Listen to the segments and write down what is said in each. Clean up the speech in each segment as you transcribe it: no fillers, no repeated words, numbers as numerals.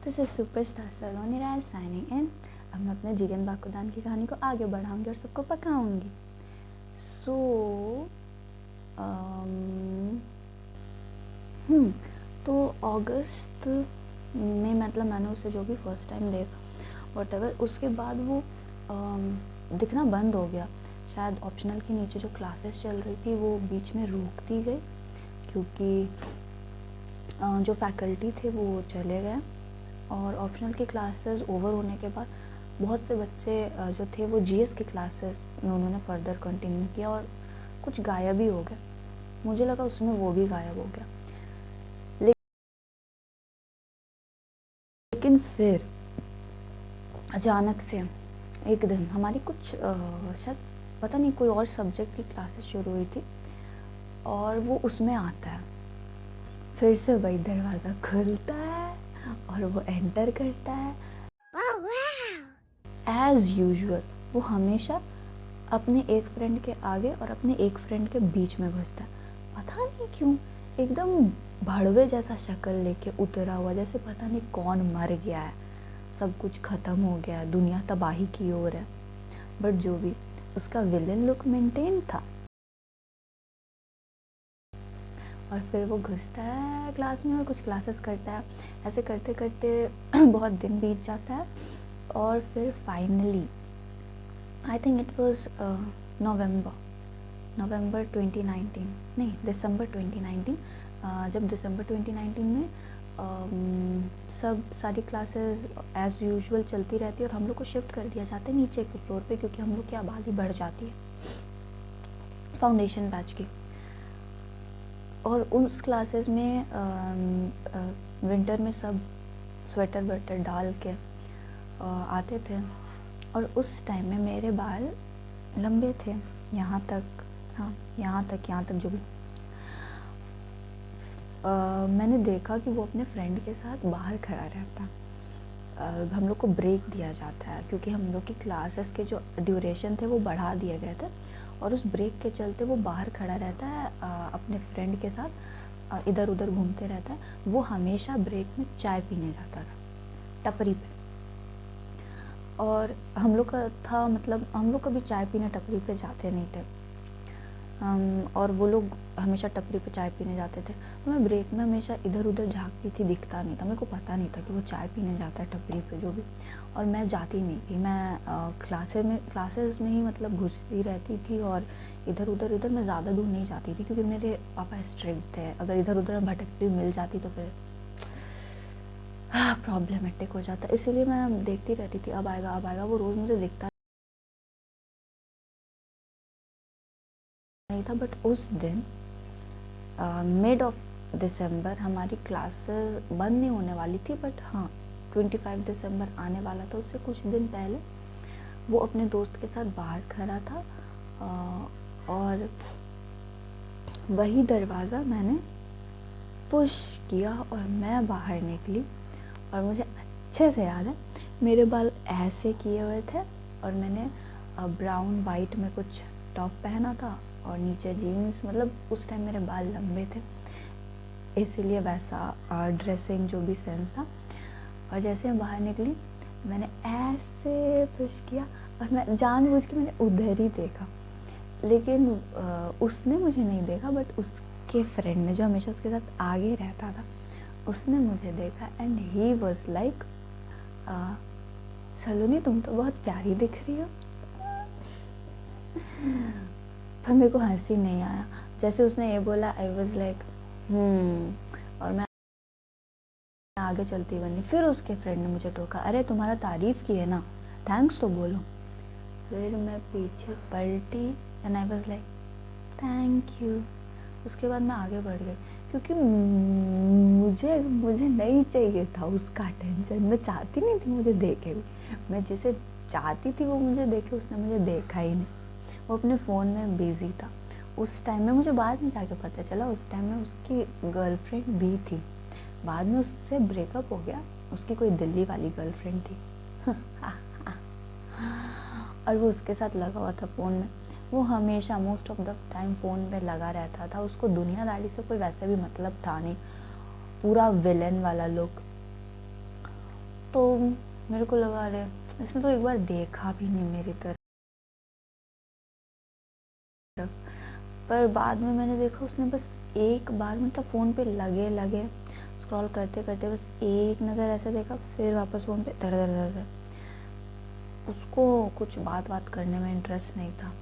This is superstar Saloni Rai signing in. अब मैं अपने जिगन बाकुदान की कहानी को आगे बढ़ाऊंगी और सबको पकाऊंगी। तो अगस्त में मतलब मैंने उसे जो भी फर्स्ट टाइम देखा वॉटेवर, उसके बाद वो दिखना बंद हो गया। शायद ऑप्शनल के नीचे जो क्लासेस चल रही थी वो बीच में रोक दी गई क्योंकि जो फैकल्टी थे वो चले गए और ऑप्शनल की क्लासेस ओवर होने के बाद बहुत से बच्चे जो थे वो जीएस की क्लासेस में उन्होंने फर्दर कंटिन्यू किया और कुछ गायब ही हो गए। मुझे लगा उसमें वो भी गायब हो गया, लेकिन फिर अचानक से एक दिन हमारी कुछ शायद पता नहीं कोई और सब्जेक्ट की क्लासेस शुरू हुई थी और वो उसमें आता है। फिर से वही दरवाज़ा खुलता है और वो एंटर करता है। एज यूजुअल वो हमेशा अपने एक फ्रेंड के आगे और अपने एक फ्रेंड के बीच में घुसता है। पता नहीं क्यों एकदम भड़वे जैसा शक्ल लेके उतरा हुआ, जैसे पता नहीं कौन मर गया है, सब कुछ ख़त्म हो गया है, दुनिया तबाही की ओर है। बट जो भी, उसका विलन लुक मेंटेन था। और फिर वो घुसता है क्लास में और कुछ क्लासेस करता है। ऐसे करते करते बहुत दिन बीत जाता है और फिर finally I think it was November 2019, नहीं दिसंबर 2019, जब दिसंबर 2019 में सब सारी क्लासेस एज़ यूजुअल चलती रहती है और हम लोग को शिफ्ट कर दिया जाता है नीचे के फ्लोर पे क्योंकि हम लोग की आबादी बढ़ जाती है फाउंडेशन बैच की। और उस क्लासेस में विंटर में सब स्वेटर वेटर डाल के आते थे और उस टाइम में मेरे बाल लंबे थे यहाँ तक, हाँ यहाँ तक जो भी। मैंने देखा कि वो अपने फ्रेंड के साथ बाहर खड़ा रहता। हम लोग को ब्रेक दिया जाता है क्योंकि हम लोग की क्लासेस के जो ड्यूरेशन थे वो बढ़ा दिए गए थे और उस ब्रेक के चलते वो बाहर खड़ा रहता है अपने फ्रेंड के साथ, इधर उधर घूमते रहता है। वो हमेशा ब्रेक में चाय पीने जाता था टपरी पे और हम लोग का था, मतलब हम लोग कभी चाय पीने टपरी पे जाते नहीं थे। और वो लोग हमेशा टपरी पे चाय पीने जाते थे। तो मैं ब्रेक में हमेशा इधर उधर झाँकती थी, दिखता नहीं था, मेरे को पता नहीं था कि वो चाय पीने जाता है टपरी पे जो भी। और मैं जाती नहीं थी, मैं क्लासेस में ही मतलब घुसती रहती थी और इधर उधर मैं ज़्यादा दूर नहीं जाती थी क्योंकि मेरे पापा स्ट्रिक्ट थे। अगर इधर उधर भटकती मिल जाती तो फिर प्रॉब्लमेटिक हो जाता। इसीलिए मैं देखती रहती थी, अब आएगा। वो रोज़ मुझे दिखता नहीं था। बट उस दिन मिड ऑफ दिसंबर हमारी क्लासेस बंद नहीं होने वाली थी, बट हाँ 25 दिसंबर आने वाला था। उससे कुछ दिन पहले वो अपने दोस्त के साथ बाहर खड़ा था और वही दरवाज़ा मैंने पुश किया और मैं बाहर निकली। और मुझे अच्छे से याद है मेरे बाल ऐसे किए हुए थे और मैंने ब्राउन वाइट में कुछ टॉप पहना था और नीचे जीन्स, मतलब उस टाइम मेरे बाल लंबे थे इसीलिए वैसा ड्रेसिंग जो भी सेंस था। और जैसे मैं बाहर निकली मैंने ऐसे पुश किया और मैं जानबूझ के मैंने उधर ही देखा, लेकिन उसने मुझे नहीं देखा। बट उसके फ्रेंड ने जो हमेशा उसके साथ आगे रहता था उसने मुझे देखा एंड ही वॉज लाइक, सलोनी तुम तो बहुत प्यारी दिख रही हो। पर मेरे को हंसी नहीं आया। जैसे उसने ये बोला आई वॉज लाइक और मैं आगे चलती बनी। फिर उसके फ्रेंड ने मुझे टोका, अरे तुम्हारा तारीफ़ की है ना, थैंक्स तो बोलो। फिर मैं पीछे पलटी and I was like thank you. उसके बाद मैं आगे बढ़ गई क्योंकि मुझे नहीं चाहिए था उसका अटेंशन। मैं चाहती नहीं थी मुझे देखे भी, मैं जैसे चाहती थी वो मुझे देखे, उसने मुझे देखा ही नहीं। वो अपने फ़ोन में बिज़ी था उस टाइम में। मुझे बाद में जाके पता चला उस टाइम में उसकी गर्लफ्रेंड भी थी। बाद में उससे ब्रेकअप हो गया, उसकी कोई दिल्ली वाली गर्लफ्रेंड थी और वो उसके साथ लगा हुआ था फ़ोन में। वो हमेशा most of the time phone पे लगा रहता था। उसको दुनियादारी से कोई वैसे भी मतलब था नहीं, पूरा विलन वाला लुक। तो मेरे को लगा अरे इसने तो एक बार देखा भी नहीं मेरी तरफ, पर बाद में मैंने देखा उसने बस एक बार मतलब फ़ोन पे लगे लगे स्क्रॉल करते करते बस एक नज़र ऐसे देखा, फिर वापस फ़ोन पे धड़ धड़ धड़ धड़। उसको कुछ बात बात करने में इंटरेस्ट नहीं था।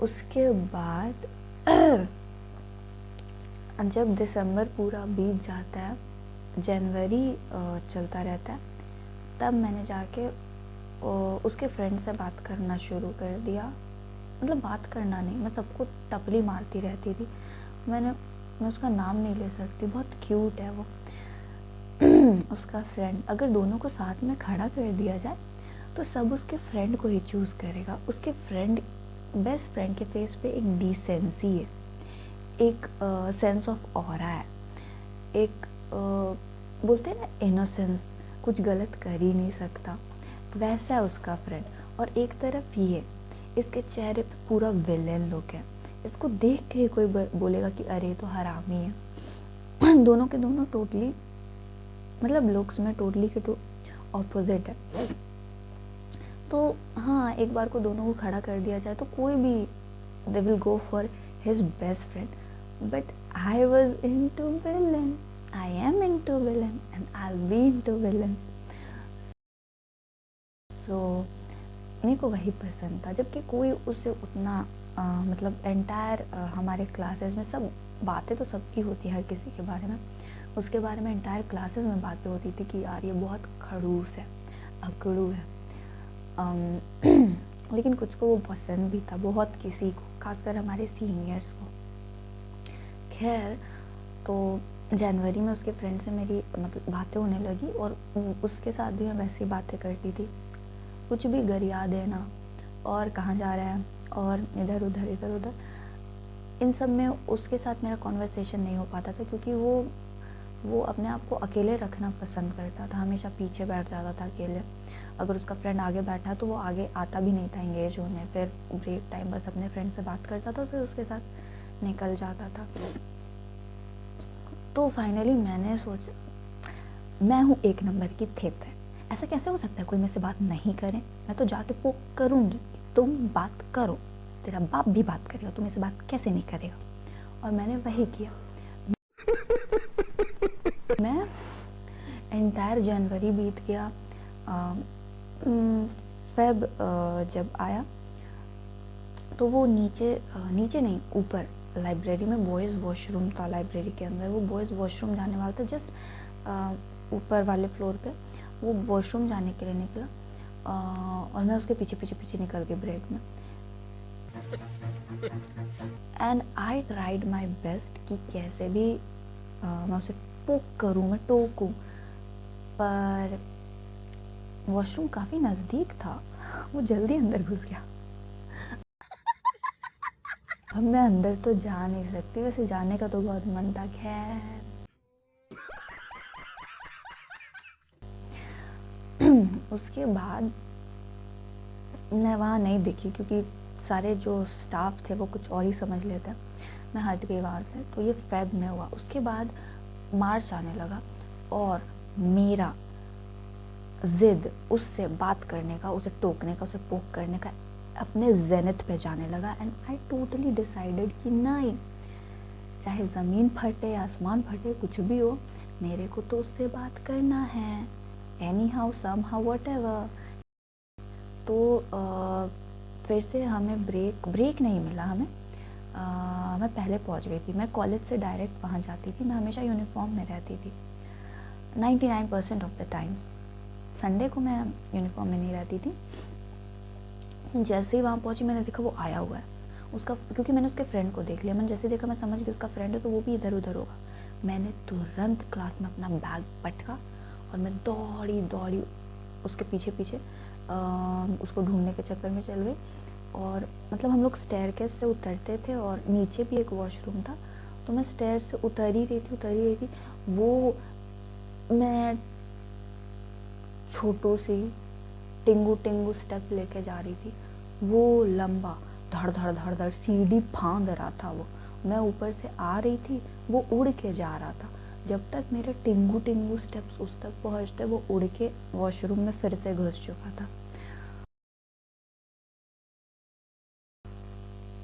उसके बाद जब दिसंबर पूरा बीत जाता है, जनवरी चलता रहता है, तब मैंने जाके उसके फ्रेंड से बात करना शुरू कर दिया। मतलब बात करना नहीं, मैं सबको टपली मारती रहती थी। मैं उसका नाम नहीं ले सकती, बहुत क्यूट है वो। उसका फ्रेंड, अगर दोनों को साथ में खड़ा कर दिया जाए तो सब उसके फ्रेंड को ही चूज़ करेगा। उसके फ्रेंड, बेस्ट फ्रेंड के फेस पे एक डिसेंसी है, एक सेंस ऑफ ऑरा है, एक बोलते हैं ना इनोसेंस, कुछ गलत कर ही नहीं सकता, वैसा है उसका फ्रेंड। और एक तरफ ये, इसके चेहरे पे पूरा विलेन लुक है। इसको देख के कोई बोलेगा कि अरे तो हरामी है। दोनों के दोनों टोटली मतलब लुक्स में टोटली के ऑपोजिट है। तो हाँ, एक बार को दोनों को खड़ा कर दिया जाए तो कोई भी they will go for his best friend. But I was into villain, I am into villain and I will be into villains. So मेरे को वही पसंद था, जबकि कोई उससे उतना मतलब एंटायर हमारे क्लासेस में सब बातें तो सबकी होती है हर किसी के बारे में। उसके बारे में एंटायर क्लासेस में बातें होती थी कि यार ये बहुत खड़ूस है, अकड़ू है। लेकिन कुछ को वो पसंद भी था बहुत, किसी को, खासकर हमारे सीनियर्स को। खैर, तो जनवरी में उसके फ्रेंड से मेरी मतलब बातें होने लगी और उसके साथ भी मैं वैसी बातें करती थी, कुछ भी गरिया देना और कहाँ जा रहा है और इधर उधर। इन सब में उसके साथ मेरा कॉन्वर्सेशन नहीं हो पाता था, क्योंकि वो अपने आप को अकेले रखना पसंद करता था, हमेशा पीछे बैठ जाता था अकेले। अगर उसका फ्रेंड आगे बैठा तो वो आगे आता भी नहीं था एंगेज होने। फिर ब्रेक टाइम बस अपने फ्रेंड से बात करता था और फिर उसके साथ निकल जाता था। तो फाइनली मैंने सोचा, मैं हूँ एक नंबर की थित है, ऐसा कैसे हो सकता है कोई मेरे से बात नहीं करे? मैं तो जाके पोक करूँगी, तुम बात करो, तेरा बाप भी बात करेगा, तुम इससे बात कैसे नहीं करेगा? और मैंने वही किया। मैं एंटायर जनवरी बीत गया, फेब जब आया तो वो नीचे नहीं, ऊपर लाइब्रेरी में बॉयज़ वॉशरूम था। लाइब्रेरी के अंदर वो बॉयज़ वॉशरूम जाने वाला था, जस्ट ऊपर वाले फ्लोर पे वो वॉशरूम जाने के लिए निकला और मैं उसके पीछे निकल गई ब्रेक में। And I tried my best कि कैसे भी मैं उसे पोक करूँ, मैं टोकूँ, पर वॉशरूम काफ़ी नज़दीक था, वो जल्दी अंदर घुस गया। अब मैं अंदर तो जा नहीं सकती, वैसे जाने का तो बहुत मन था। खैर उसके बाद मैं वहाँ नहीं दिखी, क्योंकि सारे जो स्टाफ थे वो कुछ और ही समझ लेते। मैं हट गई वहाँ से। तो ये फेब में हुआ। उसके बाद मार्च आने लगा और मेरा ज़िद उससे बात करने का, उसे टोकने का, उसे पोक करने का अपने जेनिथ पे जाने लगा। एंड आई टोटली डिसाइडेड कि नहीं, चाहे ज़मीन फटे आसमान फटे कुछ भी हो, मेरे को तो उससे बात करना है, anyhow somehow whatever. तो फिर से हमें ब्रेक नहीं मिला हमें। मैं पहले पहुंच गई थी, मैं कॉलेज से डायरेक्ट वहाँ जाती थी। मैं हमेशा यूनिफॉर्म में रहती थी 99% ऑफ द टाइम्स। संडे को मैं यूनिफॉर्म में नहीं रहती थी। जैसे ही वहाँ पहुँची मैंने देखा वो आया हुआ है उसका, क्योंकि मैंने उसके फ्रेंड को देख लिया। मैंने जैसे देखा मैं समझ गई उसका फ्रेंड है, तो वो भी इधर उधर होगा। मैंने तुरंत क्लास में अपना बैग पटका और मैं दौड़ी उसके पीछे उसको ढूंढने के चक्कर में चल गई। और मतलब हम लोग स्टेयरकेस से उतरते थे और नीचे भी एक वॉशरूम था, तो मैं स्टेयर से उतर ही रही थी। वो मैं छोटू सी टिंगू स्टेप लेके जा रही थी, वो लंबा धड़ धड़ सीढ़ी फांद रहा था वो। मैं ऊपर से आ रही थी, वो उड़ के जा रहा था। जब तक मेरे टिंगू टिंगू स्टेप्स उस तक पहुँचते वो उड़ के वॉशरूम में फिर से घुस चुका था।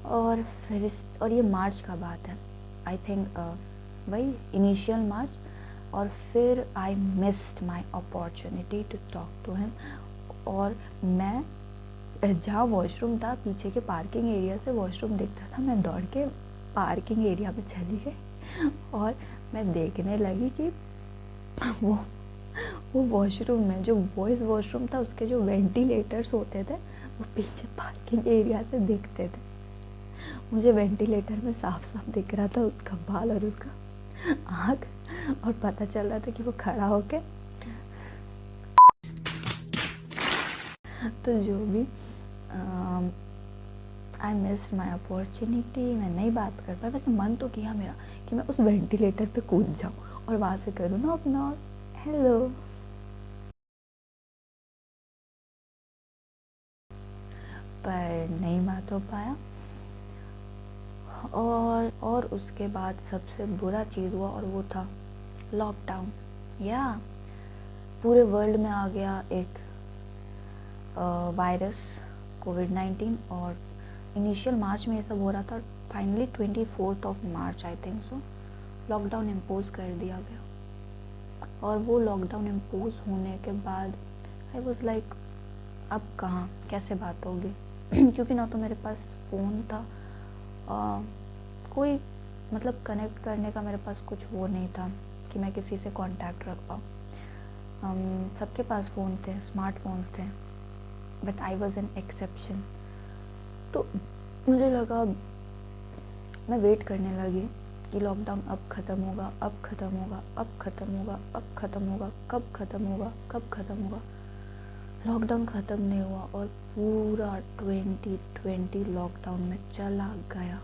और ये मार्च का बात है, आई थिंक वही इनिशियल मार्च। और फिर I missed my opportunity to talk to him. और मैं जहाँ वॉशरूम था पीछे के पार्किंग एरिया से वॉशरूम दिखता था, मैं दौड़ के पार्किंग एरिया में चली गई और मैं देखने लगी कि वो वॉशरूम में जो बॉयज़ वॉशरूम था उसके जो वेंटिलेटर्स होते थे वो पीछे पार्किंग एरिया से दिखते थे। मुझे वेंटिलेटर में साफ साफ दिख रहा था उसका बाल और उसका आँख, और पता चल रहा था कि वो खड़ा होके तो जो भी आई मिस्ड माई अपॉर्चुनिटी। मैं नहीं बात कर पाई। वैसे मन तो किया मेरा कि मैं उस वेंटिलेटर पे कूद जाऊँ और वहाँ से करूँ ना अपना हेलो, पर नहीं बात हो पाया। और उसके बाद सबसे बुरा चीज़ हुआ और वो था लॉकडाउन। या पूरे वर्ल्ड में आ गया एक वायरस कोविड-19 और इनिशियल मार्च में ये सब हो रहा था। Finally 24 March I think so lockdown impose कर दिया गया। और वो लॉकडाउन इम्पोज होने के बाद आई वॉज लाइक अब कहाँ कैसे बात होगी क्योंकि ना तो मेरे पास फ़ोन था, कोई मतलब कनेक्ट करने का मेरे पास कुछ वो नहीं था कि मैं किसी से कांटेक्ट रख पाऊँ। सबके पास फ़ोन थे, स्मार्टफोन्स थे, but I was an exception. तो मुझे लगा, मैं वेट करने लगी कि लॉकडाउन अब ख़त्म होगा, अब ख़त्म होगा, अब ख़त्म होगा, अब ख़त्म होगा, कब ख़त्म होगा, कब ख़त्म होगा। लॉकडाउन ख़त्म नहीं हुआ और पूरा 2020 लॉकडाउन में चला गया।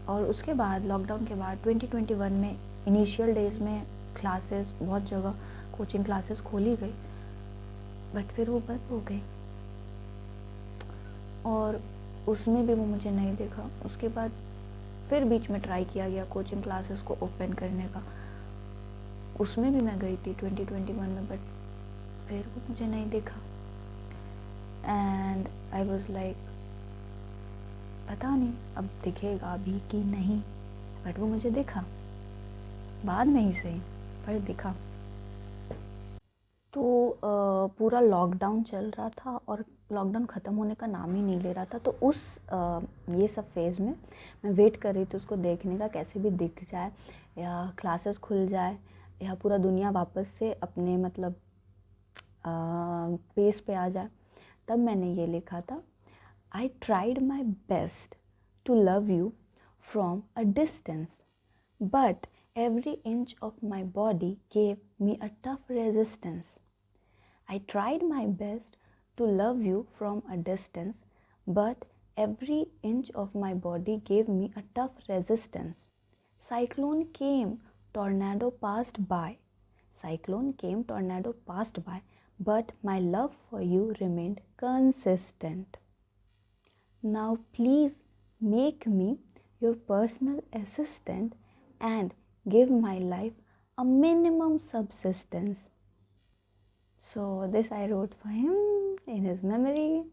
और उसके बाद लॉकडाउन के बाद 2021 में इनिशियल डेज में क्लासेस बहुत जगह कोचिंग क्लासेस खोली गई, बट फिर वो बंद हो गई और उसमें भी वो मुझे नहीं देखा। उसके बाद फिर बीच में ट्राई किया गया कोचिंग क्लासेस को ओपन करने का, उसमें भी मैं गई थी 2021 में, बट फिर वो मुझे नहीं दिखा। एंड आई वॉज लाइक पता नहीं अब दिखेगा भी कि नहीं, बट वो मुझे दिखा बाद में ही सही, पर दिखा। तो पूरा लॉकडाउन चल रहा था और लॉकडाउन ख़त्म होने का नाम ही नहीं ले रहा था। तो उस ये सब फेज़ में मैं वेट कर रही थी उसको देखने का, कैसे भी दिख जाए या क्लासेस खुल जाए या पूरा दुनिया वापस से अपने मतलब पेस पे आ जाए। तब मैंने ये लिखा था, I tried my best to love you from a distance, but every inch of my body gave me a tough resistance. I tried my best to love you from a distance, but every inch of my body gave me a tough resistance. Cyclone came, tornado passed by. Cyclone came, tornado passed by, but my love for you remained consistent. Now please make me your personal assistant and give my life a minimum subsistence. So this I wrote for him in his memory.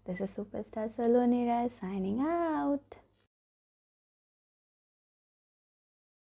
This is Superstar Saloni Rai signing out.